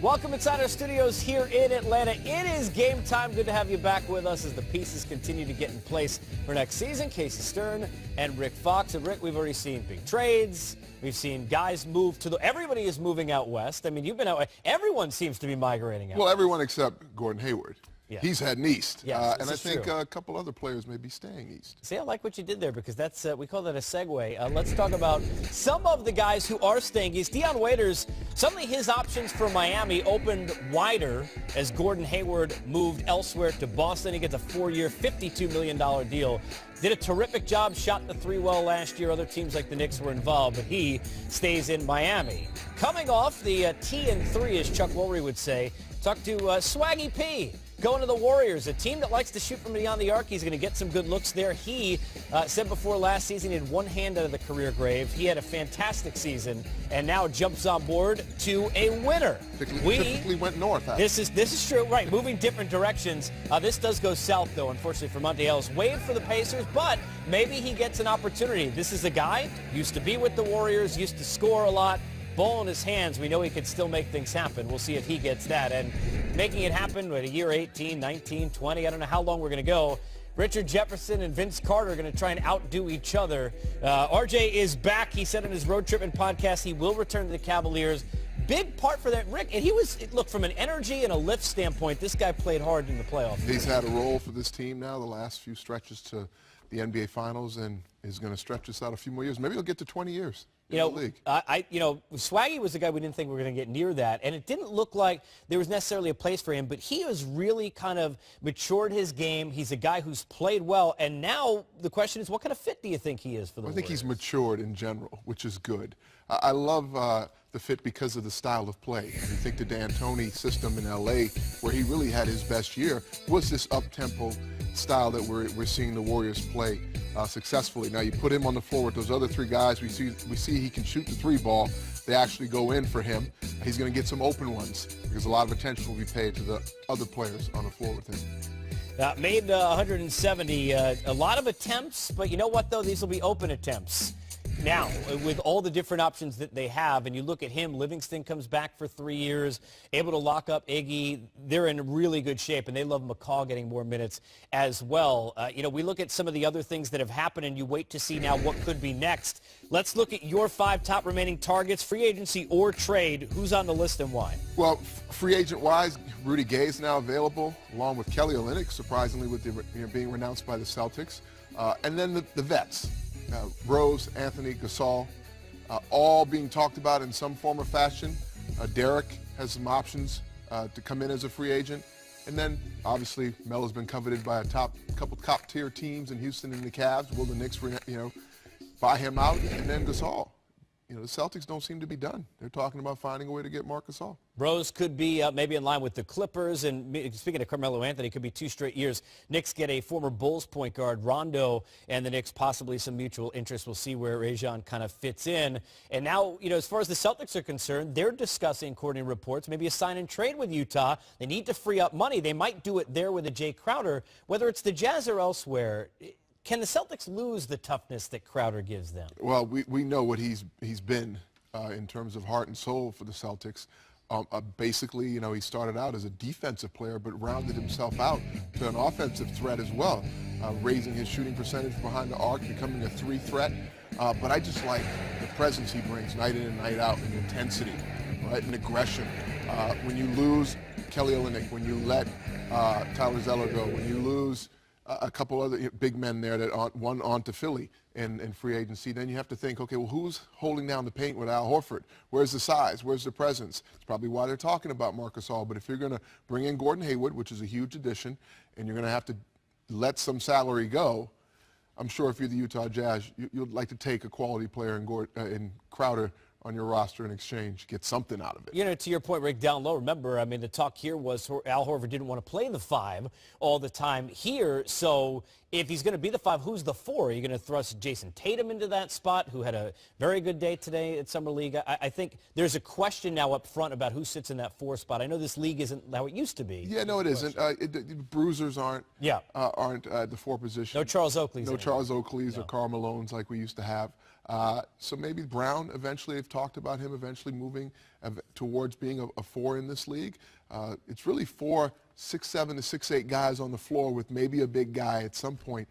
Welcome inside our studios here in Atlanta. It is game time. Good to have you back with us as the pieces continue to get in place for next season. Casey Stern and Rick Fox. And Rick, we've already seen big trades. We've seen guys move to everybody is moving out west. I mean, you've been out. Everyone seems to be migrating out. Well, everyone except Gordon Hayward. Yeah. He's heading east. Yes, and I think a couple other players may be staying east. See, I like what you did there because that's we call that a segue. Let's talk about some of the guys who are staying east. Dion Waiters, suddenly his options for Miami opened wider as Gordon Hayward moved elsewhere to Boston. He gets a 4-year, $52 million deal. Did a terrific job, shot the three well last year. Other teams like the Knicks were involved, but he stays in Miami. Coming off the T and 3, as Chuck Woolery would say, talk to Swaggy P. Going to the Warriors, a team that likes to shoot from beyond the arc. He's going to get some good looks there. He said before last season he had one hand out of the career grave. He had a fantastic season and now jumps on board to a winner. Typically went north. This is true, right? Moving different directions. This does go south, though, unfortunately for Monte Ellis. Waived for the Pacers, but maybe he gets an opportunity. This is a guy used to be with the Warriors, used to score a lot. Ball in his hands, we know he could still make things happen. We'll see if he gets that. And making it happen at a year 18, 19, 20, I don't know how long we're going to go. Richard Jefferson and Vince Carter are going to try and outdo each other. RJ is back. He said in his road trip and podcast he will return to the Cavaliers. Big part for that, Rick. And look, from an energy and a lift standpoint, this guy played hard in the playoffs. He's had a role for this team now the last few stretches to the NBA Finals and is going to stretch this out a few more years. Maybe he'll get to 20 years. Swaggy was the guy we didn't think we were going to get near that, and it didn't look like there was necessarily a place for him, but he has really kind of matured his game. He's a guy who's played well, and now the question is, what kind of fit do you think he is for the Warriors? I think he's matured in general, which is good. I love the fit because of the style of play. You think the D'Antoni system in L.A., where he really had his best year, was this up-tempo style that we're seeing the Warriors play successfully. Now, you put him on the floor with those other three guys. We see he can shoot the three ball. They actually go in for him. He's going to get some open ones because a lot of attention will be paid to the other players on the floor with him. Made 170, a lot of attempts, but you know what, though? These will be open attempts. Now, with all the different options that they have, and you look at him, Livingston comes back for 3 years, able to lock up Iggy. They're in really good shape, and they love McCaw getting more minutes as well. We look at some of the other things that have happened, and you wait to see now what could be next. Let's look at your 5 top remaining targets, free agency or trade. Who's on the list and why? Well, free agent-wise, Rudy Gay is now available, along with Kelly Olynyk, surprisingly, with being renounced by the Celtics. And then the vets. Rose, Anthony, Gasol, all being talked about in some form or fashion. Derek has some options to come in as a free agent. And then, obviously, Melo's been coveted by a couple top-tier teams in Houston and the Cavs. Will the Knicks, buy him out? And then Gasol. The Celtics don't seem to be done. They're talking about finding a way to get Marc Gasol. Rose could be maybe in line with the Clippers. And speaking of Carmelo Anthony, could be 2 straight years. Knicks get a former Bulls point guard, Rondo, and the Knicks possibly some mutual interest. We'll see where Rajon kind of fits in. And now, as far as the Celtics are concerned, they're discussing, according to reports, maybe a sign and trade with Utah. They need to free up money. They might do it there with a Jay Crowder. Whether it's the Jazz or elsewhere, can the Celtics lose the toughness that Crowder gives them? Well, we know what he's been in terms of heart and soul for the Celtics. Basically, he started out as a defensive player but rounded himself out to an offensive threat as well, raising his shooting percentage behind the arc, becoming a 3 threat. But I just like the presence he brings night in and night out, and intensity, right, and aggression. When you lose Kelly Olynyk, when you let Tyler Zeller go, when you lose a couple other big men there that won on to Philly in free agency, then you have to think, okay, well, who's holding down the paint with Al Horford? Where's the size? Where's the presence? It's probably why they're talking about Marc Gasol. But if you're going to bring in Gordon Hayward, which is a huge addition, and you're going to have to let some salary go, I'm sure if you're the Utah Jazz, you'd like to take a quality player in Crowder on your roster in exchange, get something out of it. To your point, Rick, down low, remember, the talk here was Al Horford didn't want to play the 5 all the time here. So if he's going to be the 5, who's the 4? Are you going to thrust Jason Tatum into that spot, who had a very good day today at Summer League? I think there's a question now up front about who sits in that 4 spot. I know this league isn't how it used to be. Yeah, no, it isn't. Bruisers aren't at the 4 position. No Charles Oakleys. No Charles Oakleys or Karl Malones like we used to have. So maybe Brown, eventually they've talked about him eventually moving towards being a 4 in this league. It's really 4 6'7" to 6'8" guys on the floor with maybe a big guy at some point.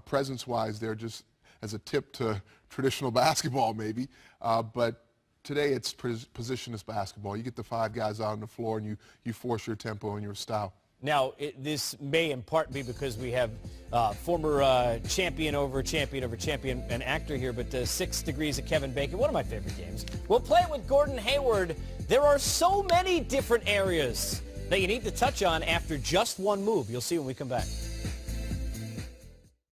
Presence-wise, they're just as a tip to traditional basketball maybe. But today it's positionless basketball. You get the 5 guys out on the floor and you force your tempo and your style. Now, this may in part be because we have former champion over champion, an actor here, but 6 Degrees of Kevin Bacon, one of my favorite games. We'll play it with Gordon Hayward. There are so many different areas that you need to touch on after just one move. You'll see when we come back.